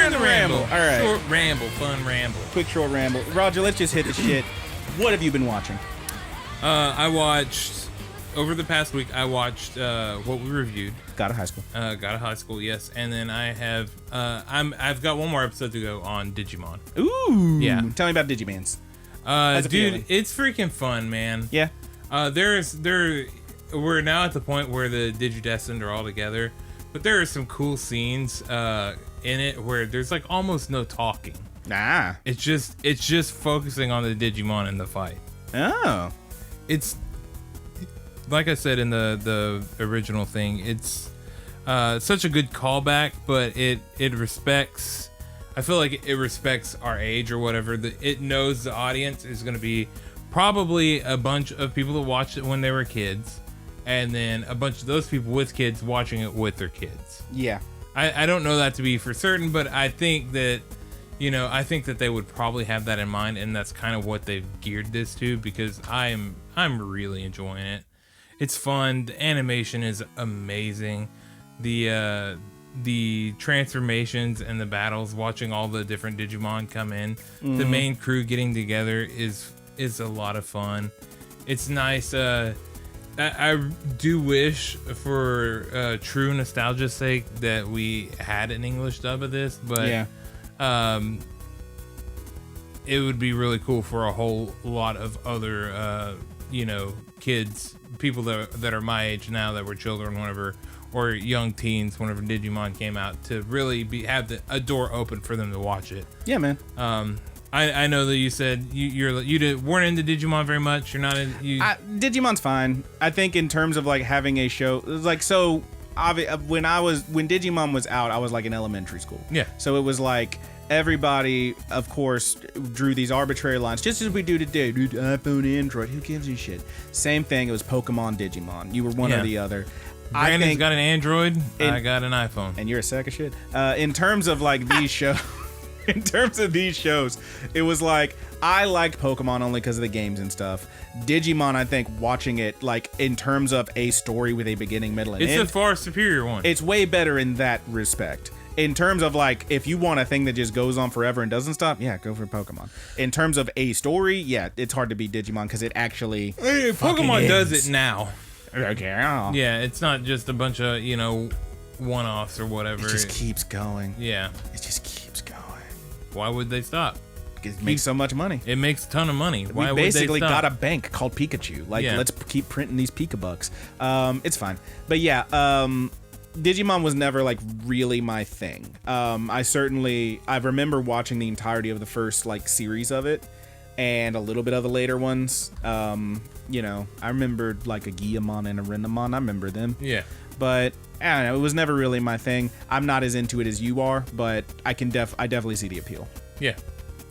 in the ramble. All right. Short ramble, fun ramble. Quick short ramble. Roger, let's just hit the shit. What have you been watching? I watched over the past week. I watched what we reviewed. Got a high school. Got a high school, yes. And then I have I've got one more episode to go on Digimon. Ooh. Yeah. Tell me about Digimans. Dude, feeling? it's freaking fun, man. Yeah. We're now at the point where the Digidestined are all together, but there are some cool scenes in it where there's like almost no talking. Nah. It's just focusing on the Digimon in the fight. Oh. It's like I said in the original thing. It's such a good callback, but it respects. I feel like it respects our age or whatever. It knows the audience is going to be probably a bunch of people that watched it when they were kids, and then a bunch of those people with kids watching it with their kids. Yeah. I don't know that to be for certain, but I think that, I think that they would probably have that in mind, and that's kind of what they've geared this to, because I'm really enjoying it. It's fun. The animation is amazing. The transformations and the battles, watching all the different Digimon come in, the main crew getting together is a lot of fun. It's nice. I do wish, for true nostalgia's sake, that we had an English dub of this, but yeah. It would be really cool for a whole lot of other kids, people that are my age now, that were children whenever, or young teens whenever Digimon came out, to really have a door open for them to watch it. Yeah, man. I know that you said you weren't into Digimon very much. You're not in. Digimon's fine. I think in terms of like having a show, like, so when Digimon was out, I was like in elementary school. Yeah. So it was like everybody, of course, drew these arbitrary lines, just as we do today. Dude, iPhone, Android, who gives a shit? Same thing. It was Pokemon, Digimon. You were one or the other. Brandon's got an Android. I got an iPhone. And you're a sack of shit. In terms of like these shows. In terms of these shows, it was like, I liked Pokemon only because of the games and stuff. Digimon, I think, watching it, like, in terms of a story with a beginning, middle, and end, it's a far superior one. It's way better in that respect. In terms of, like, if you want a thing that just goes on forever and doesn't stop, yeah, go for Pokemon. In terms of a story, yeah, it's hard to beat Digimon because it actually Pokemon does it now. Okay. Yeah, it's not just a bunch of, one-offs or whatever. It just keeps going. Yeah. It just keeps going. Why would they stop? It makes so much money. It makes a ton of money. Why we basically would they stop? got a bank called Pikachu. Like, let's keep printing these Pika bucks. It's fine. But yeah, Digimon was never like really my thing. I remember watching the entirety of the first like series of it and a little bit of the later ones. I remember like a Guillamon and a Renamon. I remember them. Yeah. But I don't know, it was never really my thing. I'm not as into it as you are, but I definitely see the appeal. Yeah.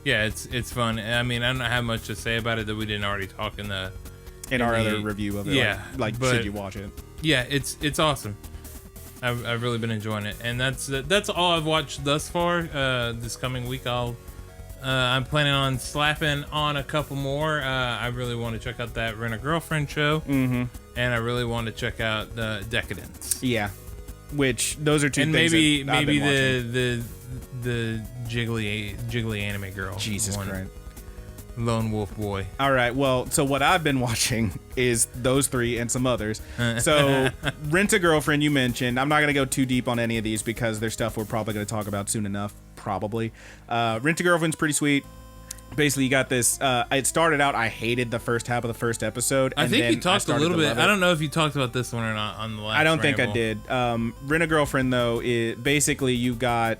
Yeah, it's fun. I mean, I don't have much to say about it that we didn't already talk in our other review of it. Yeah. Like should you watch it? Yeah, it's awesome. I've really been enjoying it. And that's all I've watched thus far. This coming week I'm planning on slapping on a couple more. I really want to check out that Rent a Girlfriend show. Mm-hmm. And I really want to check out the Decadence. Yeah. Which those are two and things maybe that I've been watching. the jiggly anime girl. Jesus Christ. Lone Wolf Boy. All right. Well, so what I've been watching is those three and some others. So Rent a Girlfriend you mentioned. I'm not going to go too deep on any of these because there's stuff we're probably going to talk about soon enough. Probably. Rent a Girlfriend's pretty sweet. Basically, you got this. It started out, I hated the first half of the first episode. I think you talked a little bit. I don't know if you talked about this one or not on the last I don't think ramble. I did. Rent a Girlfriend, though, basically you got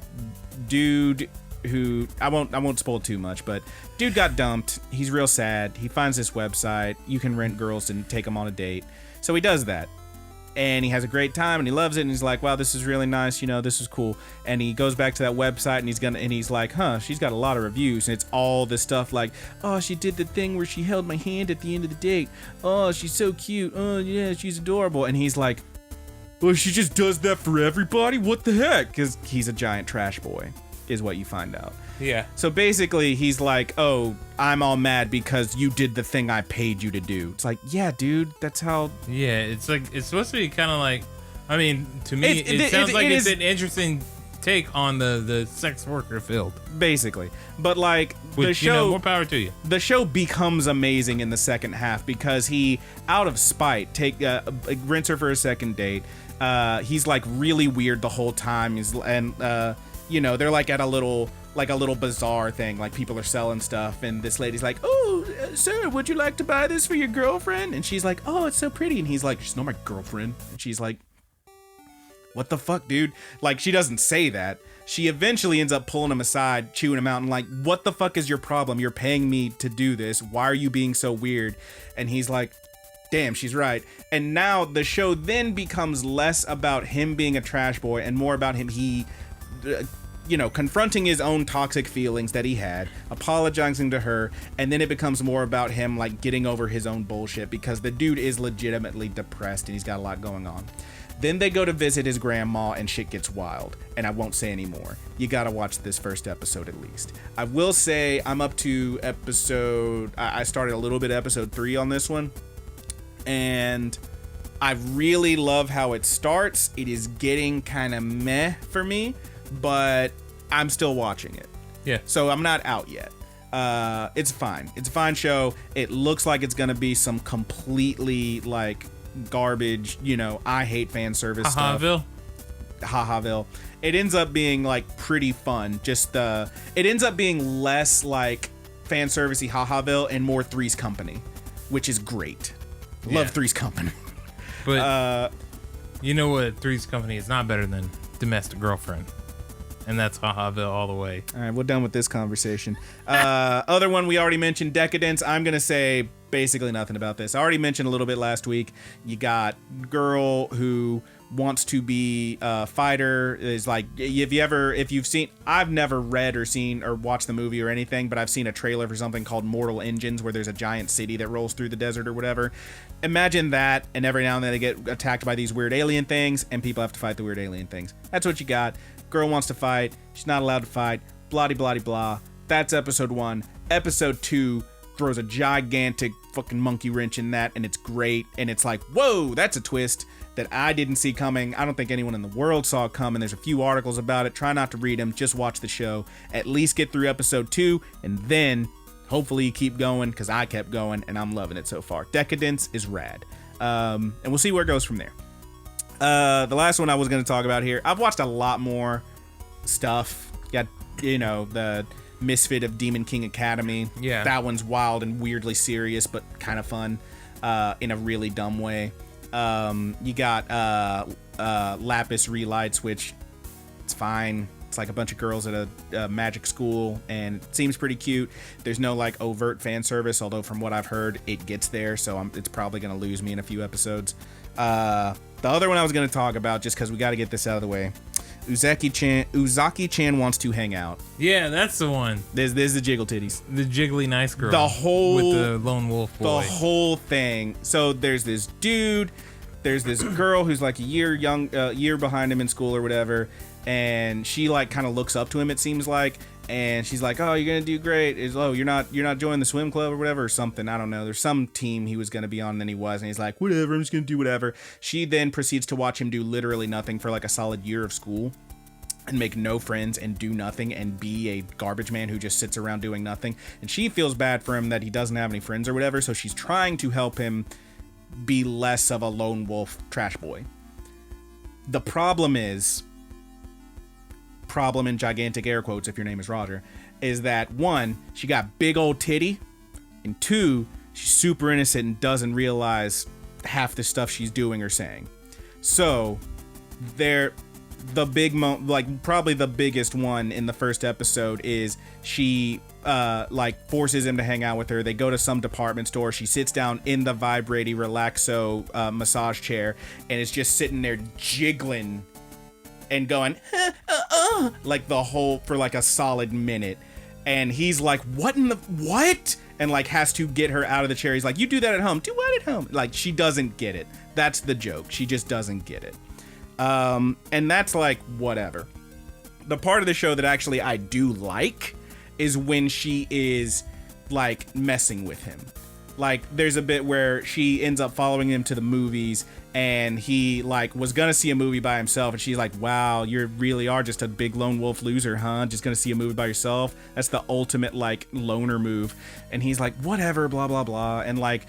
dude who I won't spoil too much, but dude got dumped. He's real sad. He finds this website. You can rent girls and take them on a date. So he does that. And he has a great time and he loves it and he's like, wow, this is really nice, this is cool. And he goes back to that website and he's like, she's got a lot of reviews, and it's all this stuff like, oh, she did the thing where she held my hand at the end of the date. Oh, she's so cute. Oh yeah, she's adorable. And he's like, well, she just does that for everybody? What the heck? Because he's a giant trash boy, is what you find out. Yeah. So basically, he's like, oh, I'm all mad because you did the thing I paid you to do. It's like, yeah, dude, that's how... Yeah, it's like, it's supposed to be kind of like, I mean, to me, it sounds like it's an interesting take on the sex worker field. Basically. But like Which, the show, more power to you. the show becomes amazing in the second half because he, out of spite, rents her for a second date. He's like really weird the whole time. They're like at a little bazaar thing, like people are selling stuff, and this lady's like, "Oh, sir, would you like to buy this for your girlfriend?" And she's like, "Oh, it's so pretty." And he's like, "She's not my girlfriend." And she's like, "What the fuck, dude?" Like, she doesn't say that. She eventually ends up pulling him aside, chewing him out, and like, "What the fuck is your problem? You're paying me to do this. Why are you being so weird?" And he's like, damn, she's right. And now the show then becomes less about him being a trash boy and more about him, confronting his own toxic feelings that he had, apologizing to her, and then it becomes more about him like getting over his own bullshit because the dude is legitimately depressed and he's got a lot going on. Then they go to visit his grandma and shit gets wild, and I won't say any more. You gotta watch this first episode at least. I will say I'm up to I started a little bit of episode 3 on this one, and I really love how it starts. It is getting kind of meh for me, but I'm still watching it. Yeah. So I'm not out yet. It's fine. It's a fine show. It looks like it's gonna be some completely like garbage, I hate fan service stuff. Hahaville. It ends up being like pretty fun. It ends up being less like fan servicey Hahaville and more Three's Company, which is great. Love Three's Company. But you know what Three's Company is not better than Domestic Girlfriend. And that's Hahaville all the way. All right, we're done with this conversation. Other one we already mentioned, Decadence. I'm going to say basically nothing about this. I already mentioned a little bit last week. You got girl who wants to be a fighter. Is like, if you've seen, I've never read or seen or watched the movie or anything, but I've seen a trailer for something called Mortal Engines where there's a giant city that rolls through the desert or whatever. Imagine that, and every now and then they get attacked by these weird alien things, and people have to fight the weird alien things. That's what you got. Girl wants to fight. She's not allowed to fight. Blah, blah, blah. That's episode 1. Episode 2 throws a gigantic fucking monkey wrench in that, and it's great. And it's like, whoa, that's a twist that I didn't see coming. I don't think anyone in the world saw it coming. There's a few articles about it. Try not to read them. Just watch the show. At least get through episode 2, and then hopefully you keep going, because I kept going, and I'm loving it so far. Decadence is rad. And we'll see where it goes from there. The last one I was going to talk about here, I've watched a lot more stuff. Got, the Misfit of Demon King Academy. Yeah. That one's wild and weirdly serious, but kind of fun in a really dumb way. You got Lapis Relights, which it's fine. It's like a bunch of girls at a magic school, and it seems pretty cute. There's no like overt fan service, although from what I've heard, it gets there, so it's probably going to lose me in a few episodes. The other one I was going to talk about, just because we got to get this out of the way, Uzaki-chan wants to hang out. Yeah, that's the one. There's the jiggle titties. The jiggly nice girl. With the lone wolf boy. The whole thing. So there's this dude, there's this girl who's like a year behind him in school or whatever, and she like kind of looks up to him, it seems like, and she's like, "Oh, you're gonna do great." You're not joining the swim club or whatever or something. I don't know. There's some team he was gonna be on, and then he was, and he's like, "Whatever, I'm just gonna do whatever." She then proceeds to watch him do literally nothing for like a solid year of school, and make no friends and do nothing and be a garbage man who just sits around doing nothing. And she feels bad for him that he doesn't have any friends or whatever. So she's trying to help him be less of a lone wolf trash boy. The problem in gigantic air quotes, if your name is Roger, is that 1, she got big old titty, and 2, she's super innocent and doesn't realize half the stuff she's doing or saying. So the big probably the biggest one in the first episode is she forces him to hang out with her. They go to some department store. She sits down in the vibrating relaxo massage chair, and is just sitting there jiggling and going like the whole for like a solid minute. And he's like, what? And like has to get her out of the chair. He's like, you do that at home. Do what at home? Like, she doesn't get it. That's the joke. She just doesn't get it. And that's like whatever. The part of the show that actually I do like is when she is like messing with him. Like, there's a bit where she ends up following him to the movies, and he like was gonna see a movie by himself, and she's like, wow, you really are just a big lone wolf loser, huh? Just gonna see a movie by yourself? That's the ultimate like loner move. And he's like, whatever, blah blah blah. And like,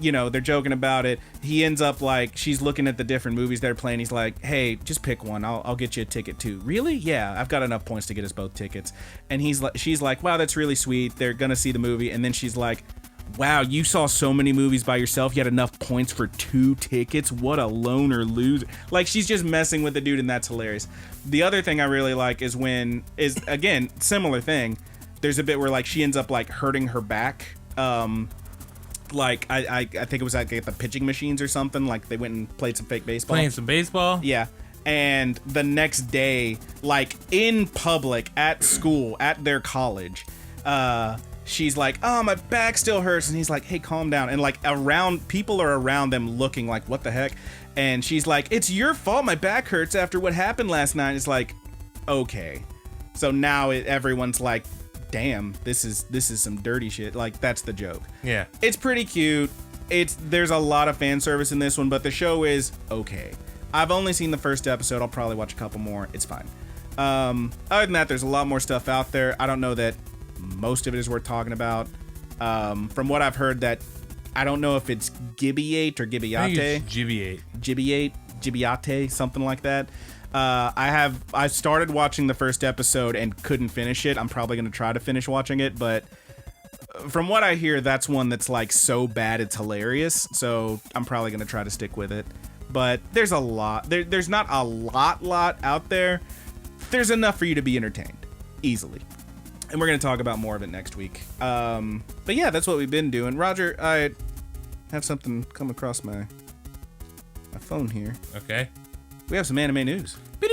you know, they're joking about it. He ends up like, she's looking at the different movies they're playing. He's like, hey, just pick one. I'll get you a ticket too. Really? Yeah, I've got enough points to get us both tickets. And she's like, wow, that's really sweet. They're gonna see the movie. And then she's like, wow, you saw so many movies by yourself. You had enough points for 2 tickets. What a loner loser. Like, she's just messing with the dude, and that's hilarious. The other thing I really like is again, similar thing. There's a bit where like she ends up like hurting her back. Like I think it was like at the pitching machines or something. Like they went and played some fake baseball. Playing some baseball? Yeah. And the next day, like in public, at school, at their college, she's like, oh, my back still hurts. And he's like, hey, calm down. And like people are around them looking like, what the heck? And she's like, it's your fault. My back hurts after what happened last night. It's like, okay. So now everyone's like, damn, this is some dirty shit. Like, that's the joke. Yeah. It's pretty cute. There's a lot of fan service in this one, but the show is okay. I've only seen the first episode. I'll probably watch a couple more. It's fine. Other than that, there's a lot more stuff out there. I don't know that most of it is worth talking about. From what I've heard, that I don't know if it's Gibiate or Gibiate. Gibiate, something like that. I started watching the first episode and couldn't finish it. I'm probably gonna try to finish watching it, but from what I hear, that's one that's like so bad it's hilarious. So I'm probably gonna try to stick with it. But there's a lot. There's not a lot out there. There's enough for you to be entertained easily. And we're going to talk about more of it next week. But yeah, that's what we've been doing. Roger, I have something come across my phone here. Okay. We have some anime news. This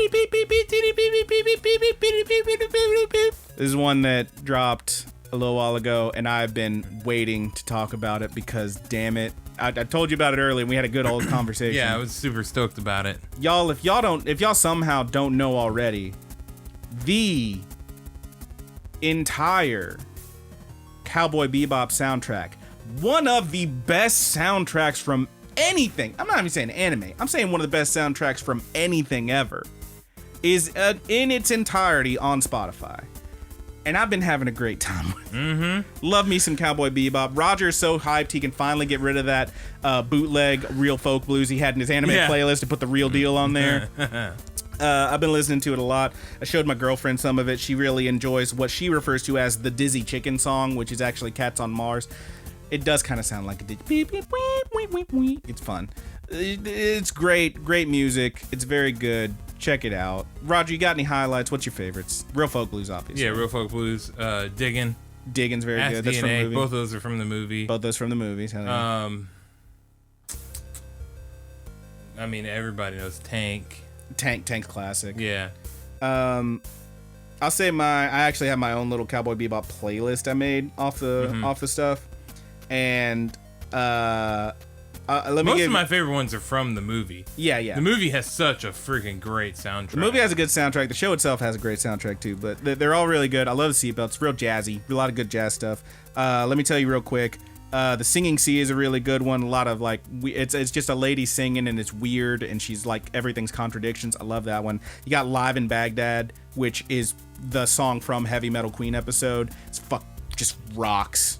is one that dropped a little while ago, and I've been waiting to talk about it because, damn it, I told you about it earlier, and we had a good old conversation. Yeah, I was super stoked about it. Y'all, if y'all somehow don't know already, the entire Cowboy Bebop soundtrack, one of the best soundtracks from anything. I'm not even saying anime. I'm saying one of the best soundtracks from anything ever, is in its entirety on Spotify. And I've been having a great time with it. Mm-hmm. Love me some Cowboy Bebop. Roger's so hyped he can finally get rid of that bootleg Real Folk Blues he had in his anime playlist to put the real deal on there. I've been listening to it a lot. I showed my girlfriend some of it. She really enjoys what she refers to as the Dizzy Chicken song, which is actually Cats on Mars. It does kind of sound like a beep, beep, beep, beep, beep. It's fun. It's great music. It's very good. Check it out. Roger, you got any highlights? What's your favorites? Real Folk Blues, obviously. Yeah, Real Folk Blues. Diggin'. Diggin's very Ask good. That's DNA. from the movie. Both those are from the movie. Both those from the movies. I mean, everybody knows Tank. Tank classic. Yeah. I'll say I actually have my own little Cowboy Bebop playlist I made off the stuff, and Most of my favorite ones are from the movie. Yeah. The movie has such a freaking great soundtrack. The movie has a good soundtrack. The show itself has a great soundtrack too, but they're all really good. I love the seatbelts. Real jazzy. A lot of good jazz stuff. Let me tell you real quick. The Singing Sea is a really good one. A lot of like, it's just a lady singing and it's weird and she's like, everything's contradictions. I love that one. You got Live in Baghdad, which is the song from Heavy Metal Queen episode. It's just rocks.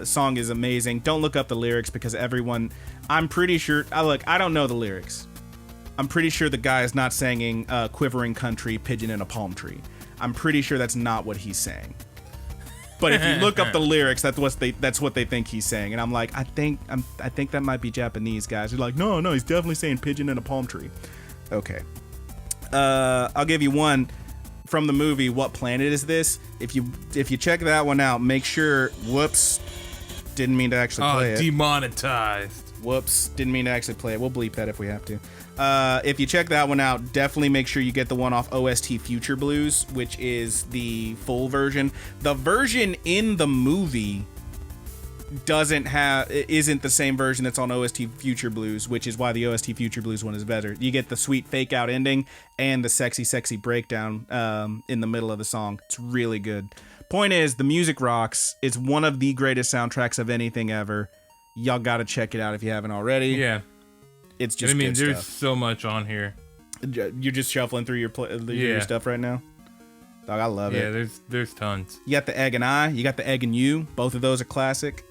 Song is amazing. Don't look up the lyrics because I'm pretty sure, I don't know the lyrics. I'm pretty sure the guy is not singing Quivering Country, Pigeon in a Palm Tree. I'm pretty sure that's not what he's saying. But if you look up the lyrics, that's what they think he's saying. And I'm like, I think that might be Japanese, guys. You're like, no, he's definitely saying pigeon in a palm tree. Okay. I'll give you one from the movie, What Planet Is This? If you check that one out, make sure, whoops, didn't mean to actually play it. Demonetized. Whoops, didn't mean to actually play it. We'll bleep that if we have to. If you check that one out, definitely make sure you get the one off OST Future Blues, which is the full version. The version in the movie isn't the same version that's on OST Future Blues, which is why the OST Future Blues one is better. You get the sweet fake out ending and the sexy breakdown in the middle of the song. It's really good. Point is, the music rocks. It's one of the greatest soundtracks of anything ever. Y'all gotta check it out if you haven't already. Yeah. It's just I mean, good there's stuff. so much on here. You're just shuffling through your stuff right now? Dog, I love it. Yeah, there's tons. You got the Egg and I. You got the Egg and You. Both of those are classic.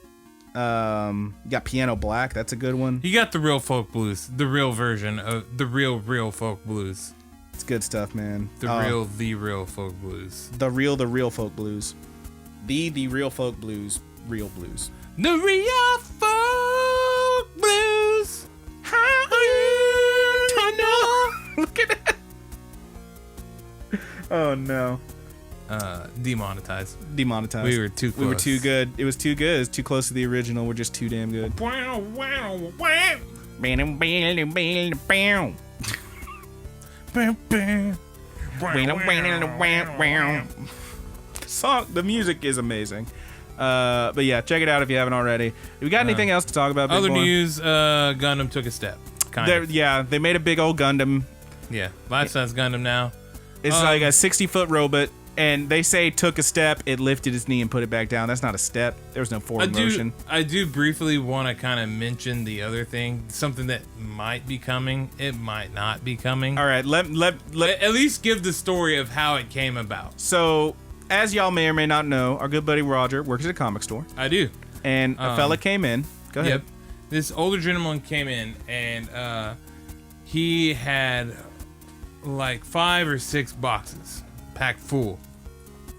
You got Piano Black. That's a good one. You got the real folk blues, the real version of the real folk blues. It's good stuff, man. The real folk blues. The real folk blues. The real folk blues. Real blues. The real folk blues. Look at that. Oh no. Demonetized. Demonetized. We were too close. We were too good. It was too good. It's too close to the original. We're just too damn good. Song. The music is amazing. But yeah, check it out if you haven't already. Have we got anything else to talk about? Big Other Boy? news, Gundam took a step. Kind of. Yeah, they made a big old Gundam. Yeah, life-size Gundam now. It's like a 60-foot robot, and they say took a step, it lifted its knee and put it back down. That's not a step. There was no forward motion. I do briefly want to kind of mention the other thing, something that might be coming. It might not be coming. All right, let at least give the story of how it came about. So, as y'all may or may not know, our good buddy Roger works at a comic store. I do. And a fella came in. Go ahead. Yep. This older gentleman came in, and he had like 5 or 6 boxes packed full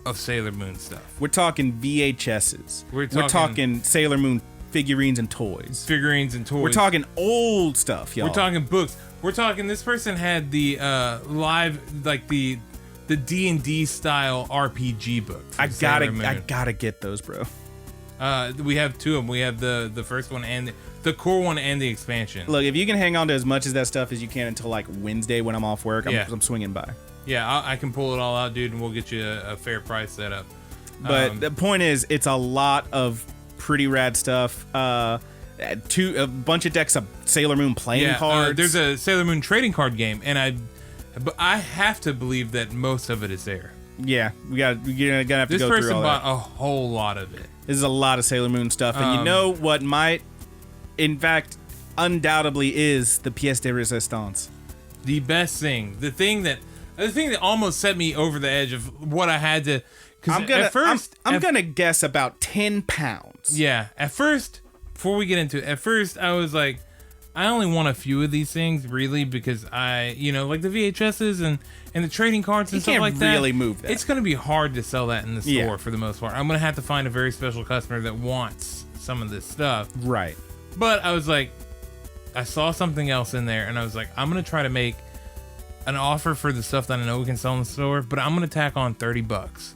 of Sailor Moon stuff. We're talking VHSs. We're talking Sailor Moon figurines and toys. We're talking old stuff, y'all. We're talking books. We're talking. This person had the live, like the D&D style RPG book. I gotta get those, bro. We have 2 of them. We have the first one and the core one and the expansion. Look, if you can hang on to as much of that stuff as you can until like Wednesday when I'm off work, I'm swinging by. Yeah, I can pull it all out, dude, and we'll get you a fair price set up. But the point is, it's a lot of pretty rad stuff. A bunch of decks of Sailor Moon playing cards. There's a Sailor Moon trading card game, and I have to believe that most of it is there. Yeah, you're gonna have to go through all that. This person bought a whole lot of it. This is a lot of Sailor Moon stuff, and you know what might, in fact, undoubtedly is the pièce de résistance. The best thing, the thing that almost set me over the edge of what I had to. I'm gonna guess about 10 pounds. Yeah, at first, before we get into it, I was like, I only want a few of these things, really, because like the VHSs and the trading cards and stuff like that. You can't really move that. It's going to be hard to sell that in the store for the most part. I'm going to have to find a very special customer that wants some of this stuff. Right. But I was like, I saw something else in there, and I was like, I'm going to try to make an offer for the stuff that I know we can sell in the store, but I'm going to tack on $30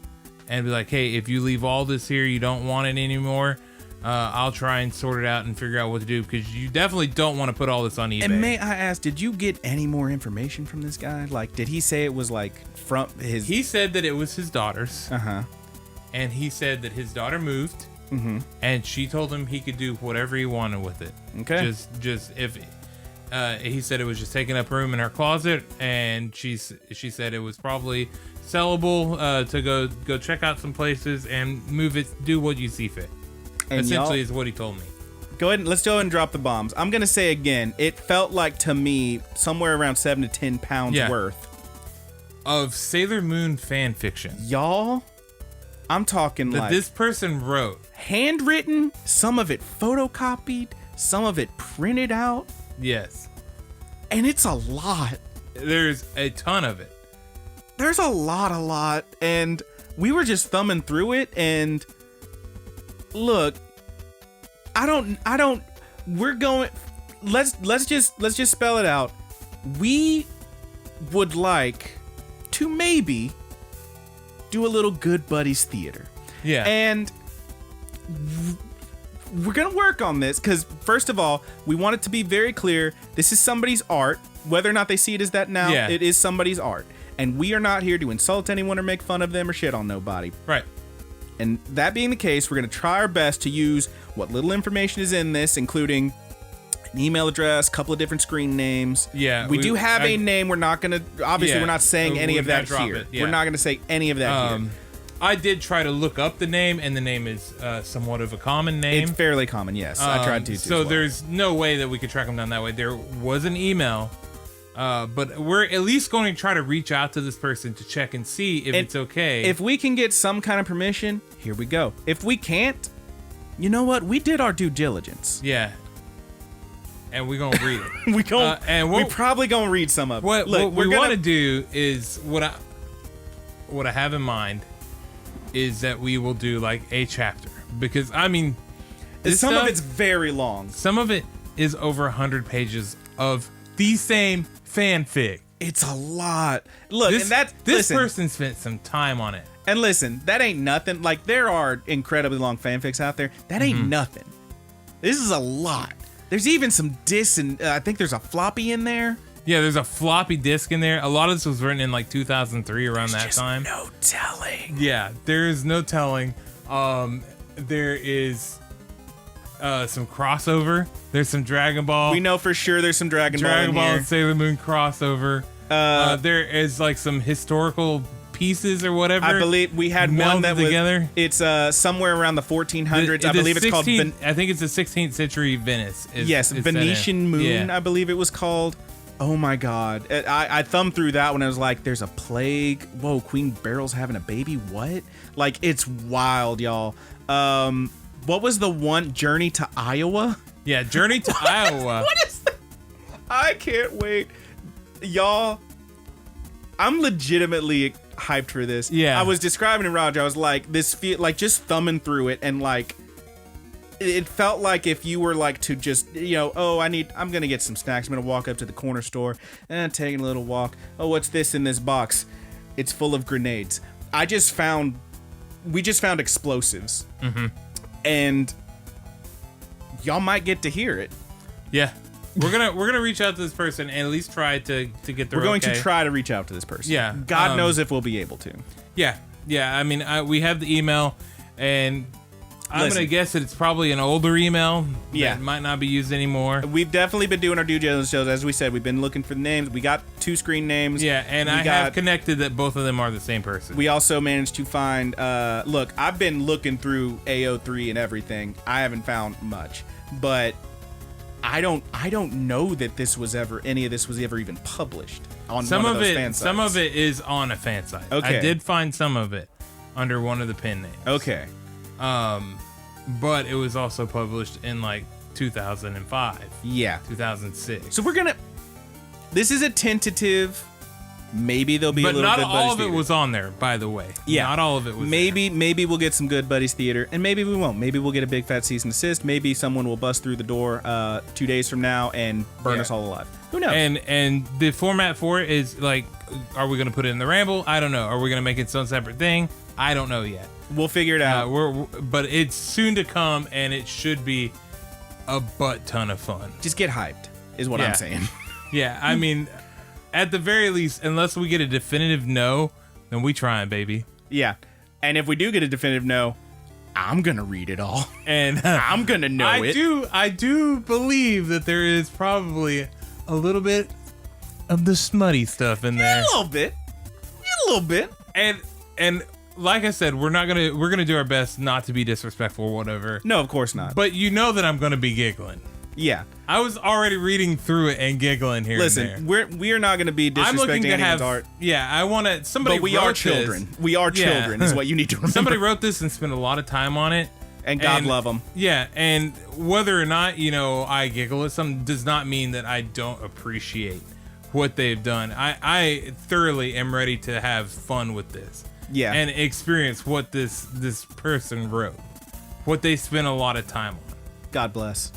and be like, hey, if you leave all this here, you don't want it anymore, I'll try and sort it out and figure out what to do, because you definitely don't want to put all this on eBay. And may I ask, did you get any more information from this guy? Like, did he say it was like from his... He said that it was his daughter's. Uh-huh. And he said that his daughter moved, and she told him he could do whatever he wanted with it. Okay. Just if... he said it was just taking up room in her closet, and she said it was probably sellable to go check out some places and move it, do what you see fit. And essentially is what he told me. Go ahead and let's go ahead and drop the bombs. I'm gonna say again, it felt like to me somewhere around 7 to 10 pounds worth of Sailor Moon fan fiction. Y'all, I'm talking that like this person wrote, handwritten, some of it photocopied, some of it printed out. Yes. And it's a lot. There's a ton of it. There's a lot, and we were just thumbing through it, and look, we're going, let's just spell it out. We would like to maybe do a little Good Buddies theater. Yeah. And we're going to work on this because, first of all, we want it to be very clear. This is somebody's art. Whether or not they see it as that now, it is somebody's art. And we are not here to insult anyone or make fun of them or shit on nobody. Right. And that being the case, we're going to try our best to use what little information is in this, including an email address, a couple of different screen names. Yeah. We do have a name. We're not going to, obviously, we're not saying any of that here. Yeah. We're not going to say any of that here. I did try to look up the name, and the name is somewhat of a common name. It's fairly common, yes. I tried to too. So there's no way that we could track him down that way. There was an email, but we're at least going to try to reach out to this person to check and see if it's okay. If we can get some kind of permission, here we go. If we can't, you know what? We did our due diligence. Yeah. And we're gonna read it. We probably gonna read some of it. What we want to do is what I have in mind is that we will do like a chapter, because I mean, some of it's very long. Some of it is over 100 pages of the same fanfic. It's a lot. Look, this person spent some time on it. And listen, that ain't nothing. Like, there are incredibly long fanfics out there. That ain't nothing. This is a lot. There's even some discs, and I think there's a floppy in there. Yeah, there's a floppy disk in there. A lot of this was written in like 2003, around that time. No telling. Yeah, there is no telling. There is some crossover. There's some Dragon Ball. We know for sure there's some Dragon Ball in here. and Sailor Moon crossover. There is like some historical pieces or whatever. I believe we had one that was together. It's somewhere around the 1400s. I believe it's called. I think it's the 16th century Venice. Yes, Venetian Moon. I believe it was called. Oh my God! I thumbed through that when I was like, "There's a plague." Whoa, Queen Beryl's having a baby. What? Like, it's wild, y'all. What was the one? Journey to Iowa. Yeah, Journey to Iowa. What is that? I can't wait, y'all. I'm legitimately hyped for this. Yeah. I was describing to Roger. I was like, this feel like just thumbing through it, and like, it felt like if you were like to just, I'm gonna get some snacks. I'm gonna walk up to the corner store and taking a little walk. Oh, what's this in this box? It's full of grenades. We just found explosives, and y'all might get to hear it. Yeah. We're gonna reach out to this person and at least try to get the. We're going to try to reach out to this person. Yeah. God knows if we'll be able to. Yeah. I mean, we have the email, and I'm gonna guess that it's probably an older email. Yeah. That might not be used anymore. We've definitely been doing our due diligence shows. As we said, we've been looking for the names. We got 2 screen names. Yeah, and I have connected that both of them are the same person. We also managed to find. Look, I've been looking through AO3 and everything. I haven't found much, but I don't know that any of this was ever even published on one of those fan sites. Some of it is on a fan site. Okay. I did find some of it under one of the pen names. Okay. But it was also published in like 2005. Yeah. 2006. So this is a tentative. Maybe there'll be a little But Good not Buddies all of it Theater. was on there, by the way. Yeah. Not all of it was Maybe we'll get some Good Buddies Theater, and maybe we won't. Maybe we'll get a big fat cease and desist. Maybe someone will bust through the door 2 days from now and burn us all alive. Who knows? And the format for it is like, are we going to put it in the Ramble? I don't know. Are we going to make it its own separate thing? I don't know yet. We'll figure it out. But it's soon to come, and it should be a butt ton of fun. Just get hyped, is what I'm saying. Yeah, I mean, at the very least, unless we get a definitive no, then we trying, baby. Yeah. And if we do get a definitive no, I'm going to read it all. And I'm going to know it. I do believe that there is probably a little bit of the smutty stuff in there. A little bit. And like I said, we're gonna do our best not to be disrespectful or whatever. No, of course not. But you know that I'm gonna be giggling. Yeah. I was already reading through it and giggling here. Listen, and there. we are not going to be disrespecting I'm looking to anyone's art. Yeah, I want to. Somebody. But we wrote are children. This. We are children. Is what you need to remember. Somebody wrote this and spent a lot of time on it. And God love them. Yeah, and whether or not I giggle at something does not mean that I don't appreciate what they've done. I thoroughly am ready to have fun with this. Yeah. And experience what this person wrote, what they spent a lot of time on. God bless.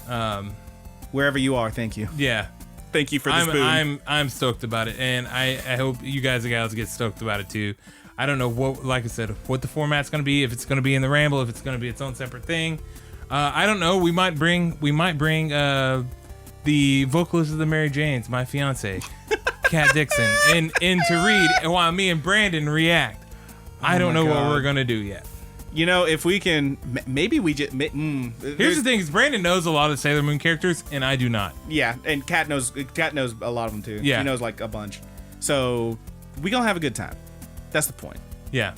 Wherever you are, thank you. Yeah. Thank you for this boon. I'm stoked about it, and I hope you guys and gals get stoked about it too. I don't know like I said, what the format's gonna be, if it's gonna be in the Ramble, if it's gonna be its own separate thing. I don't know. We might bring the vocalist of the Mary Janes, my fiance, Kat Dixon, in to read while me and Brandon react. I don't know what we're gonna do yet. If we can, maybe we just. Here's the thing: is Brandon knows a lot of Sailor Moon characters, and I do not. Yeah, and Kat knows a lot of them too. Yeah, she knows like a bunch. So we gonna have a good time. That's the point. Yeah.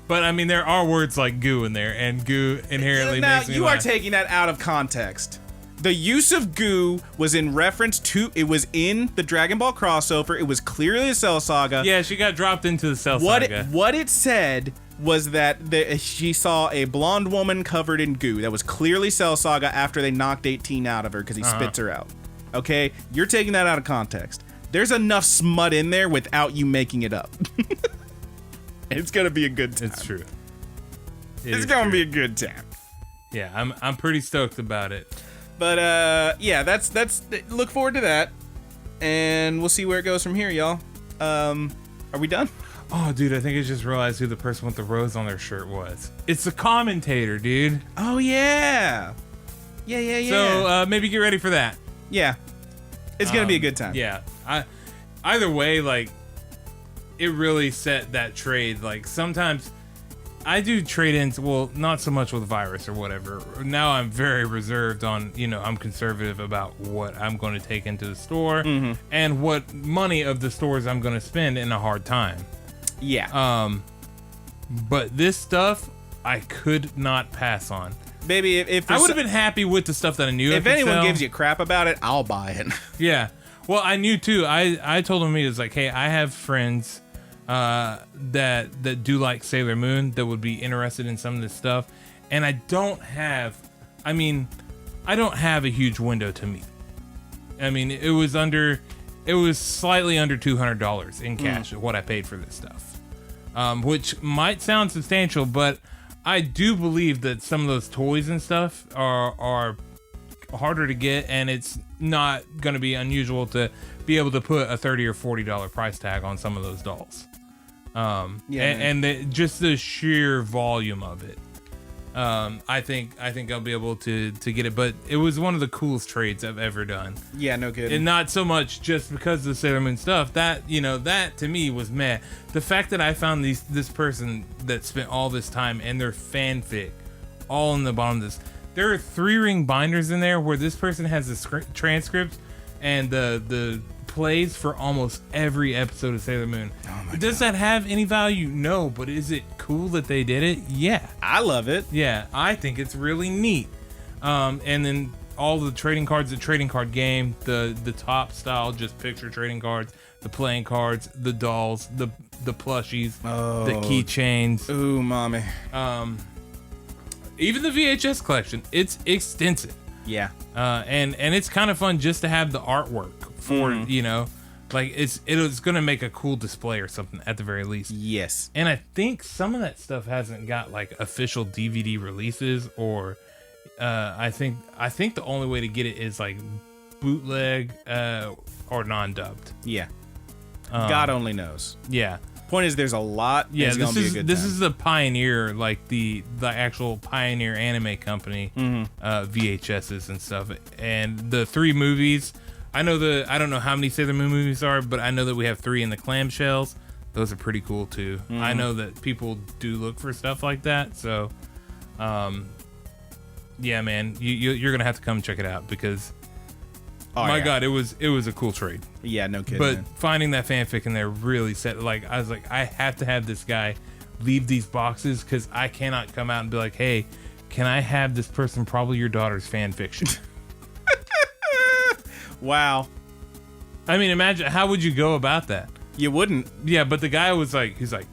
But I mean, there are words like goo in there, and goo inherently now, makes me you laugh. are taking that out of context. The use of goo was in reference to, it was in the Dragon Ball crossover. It was clearly a Cell Saga. Yeah, she got dropped into the Cell Saga. What it said was that she saw a blonde woman covered in goo. That was clearly Cell Saga after they knocked 18 out of her because he spits her out. Okay? You're taking that out of context. There's enough smut in there without you making it up. It's going to be a good time. It's true. It's going to be a good time. Yeah, I'm pretty stoked about it. But yeah, that's look forward to that, and we'll see where it goes from here, y'all. Are we done? Oh, dude, I think I just realized who the person with the rose on their shirt was. It's the commentator, dude. Oh yeah, yeah. So maybe get ready for that. Yeah, it's gonna be a good time. Yeah, either way, like, it really set that trade. Like, sometimes I do trade-ins, well, not so much with Virus or whatever. Now I'm very reserved on, I'm conservative about what I'm going to take into the store and what money of the stores I'm going to spend in a hard time. Yeah. But this stuff, I could not pass on. Baby, if I would have been happy with the stuff that I knew. If anyone gives you crap about it, I'll buy it. Yeah. Well, I knew too. I told him, he was like, hey, I have friends that do like Sailor Moon that would be interested in some of this stuff, and I don't have a huge window to meet. I mean, it was slightly under $200 in cash what I paid for this stuff, which might sound substantial, but I do believe that some of those toys and stuff are harder to get, and it's not going to be unusual to be able to put a $30 or $40 price tag on some of those dolls. Just the sheer volume of it. I think I'll be able to get it, but it was one of the coolest trades I've ever done. Yeah, no kidding. And not so much just because of the Sailor Moon stuff. That to me was meh. The fact that I found this person that spent all this time and their fanfic all in the bottom of this. There are 3-ring binders in there where this person has the transcript and the plays for almost every episode of Sailor Moon. Oh my Does that have any value? No, but is it cool that they did it? Yeah. I love it. Yeah, I think it's really neat. And then all the trading cards, the trading card game, the top style, just picture trading cards, the playing cards, the dolls, the plushies, the keychains. Ooh, mommy. Even the VHS collection, it's extensive. Yeah. And it's kind of fun just to have the artwork for, like it's going to make a cool display or something at the very least. Yes. And I think some of that stuff hasn't got like official DVD releases, or I think the only way to get it is like bootleg or non-dubbed. Yeah. God only knows. Yeah. Point is, there's a lot. Yeah, this is the Pioneer, like the actual Pioneer anime company, VHSs and stuff, and the 3 movies. I don't know how many Sailor Moon movies are, but I know that we have 3 in the clamshells. Those are pretty cool too. I know that people do look for stuff like that, so yeah, man, you're gonna have to come check it out because God, it was a cool trade. Yeah, no kidding. But man. finding that fanfic in there really set, like, I was like, I have to have this guy leave these boxes because I cannot come out and be like, hey, can I have this person, probably your daughter's fan fiction? Wow. I mean, imagine, how would you go about that? You wouldn't. Yeah, but the guy was like, he's like,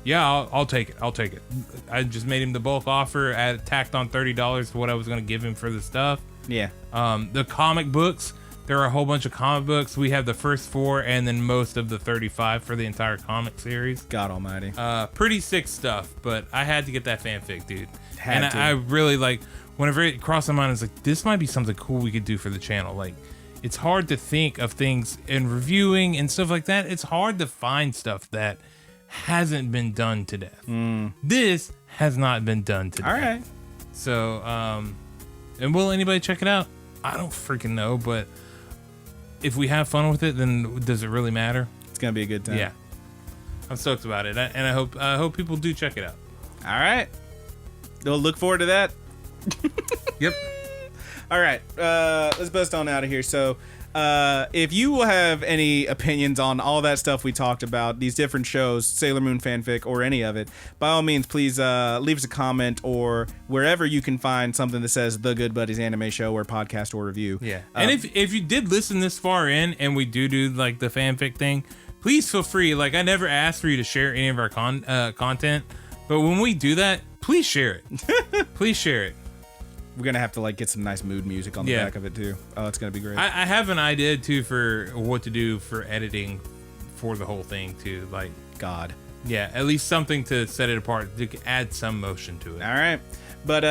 yeah, I'll take it. I'll take it. I just made him the bulk offer, tacked on $30 for what I was going to give him for the stuff. Yeah. The comic books, there are a whole bunch of comic books. We have the first 4 and then most of the 35 for the entire comic series. God almighty. Pretty sick stuff, but I had to get that fanfic, dude. Had to. I really, like, whenever it crossed my mind, I was like, this might be something cool we could do for the channel. Like, it's hard to think of things in reviewing and stuff like that. It's hard to find stuff that hasn't been done to death. This has not been done to death. All right. So, and will anybody check it out? I don't freaking know, but if we have fun with it, then does it really matter? It's gonna be a good time. Yeah, I'm stoked about it, and I hope people do check it out. All right. We'll look forward to that. Yep. All right, let's bust on out of here. So, If you have any opinions on all that stuff we talked about, these different shows, Sailor Moon fanfic, or any of it, by all means, please leave us a comment or wherever you can find something that says The Good Buddies Anime Show or podcast or review. Yeah. And if you did listen this far in and we do like the fanfic thing, please feel free. Like, I never asked for you to share any of our content, but when we do that, please share it. Please share it. We're going to have to like get some nice mood music on the back of it too. Oh, it's going to be great. I have an idea too for what to do for editing for the whole thing too. Like, God. Yeah, at least something to set it apart, to add some motion to it. All right. But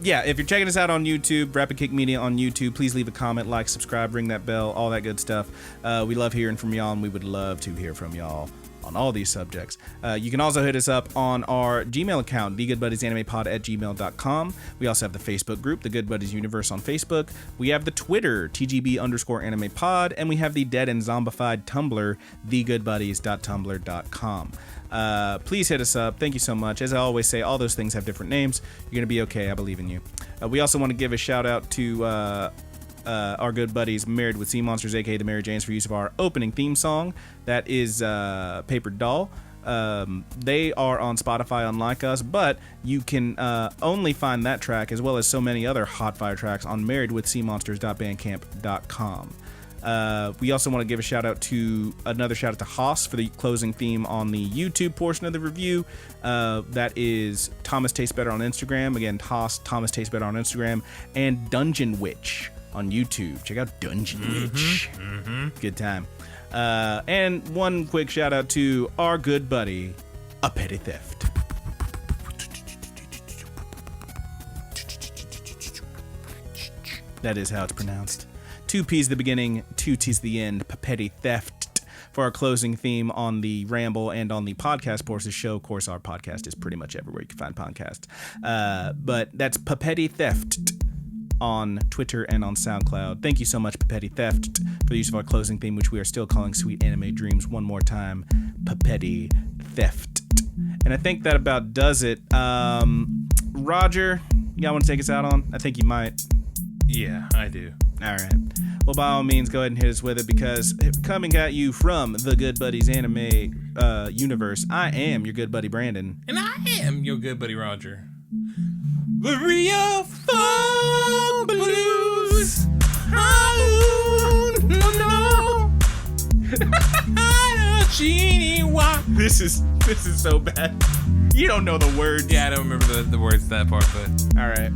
yeah, if you're checking us out on YouTube, Rapid Kick Media on YouTube, please leave a comment, like, subscribe, ring that bell, all that good stuff. We love hearing from y'all, and we would love to hear from y'all on all these subjects. You can also hit us up on our Gmail account, thegoodbuddiesanimepod@gmail.com. We also have the Facebook group, The Good Buddies Universe on Facebook. We have the Twitter, TGB_animepod, and we have the dead and zombified Tumblr, thegoodbuddies.tumblr.com. Please hit us up. Thank you so much. As I always say, all those things have different names. You're going to be okay. I believe in you. We also want to give a shout out to our good buddies Married with Seamonsters, aka the Mary Janes, for use of our opening theme song. That is Paperdoll. They are on Spotify, unlike us, but you can only find that track as well as so many other hot fire tracks on marriedwithseamonsters.bandcamp.com. We also want to give another shout out to Haas for the closing theme on the YouTube portion of the review. That is Thomas Tastes Better on Instagram. Again, Haas, Thomas Tastes Better on Instagram, and Dungeon Witch on YouTube. Check out Dungeon Witch. Good time. And one quick shout out to our good buddy, A Petty Theft. That is how it's pronounced. 2 P's the beginning, 2 T's the end, Petty Theft for our closing theme on the Ramble and on the podcast portion of the show. Of course, our podcast is pretty much everywhere you can find podcasts. But that's Petty Theft on Twitter and on SoundCloud. Thank you so much, Petty Theft, for the use of our closing theme, which we are still calling Sweet Anime Dreams. One more time, Petty Theft. And I think that about does it. Roger, y'all want to take us out on? I think you might. Yeah, I do. All right. Well, by all means, go ahead and hit us with it, because coming at you from the Good Buddies Anime universe, I am your good buddy Brandon. And I am your good buddy Roger. The real fun blues. Oh, no. This is so bad. You don't know the words. Yeah, I don't remember the words to that part, but all right.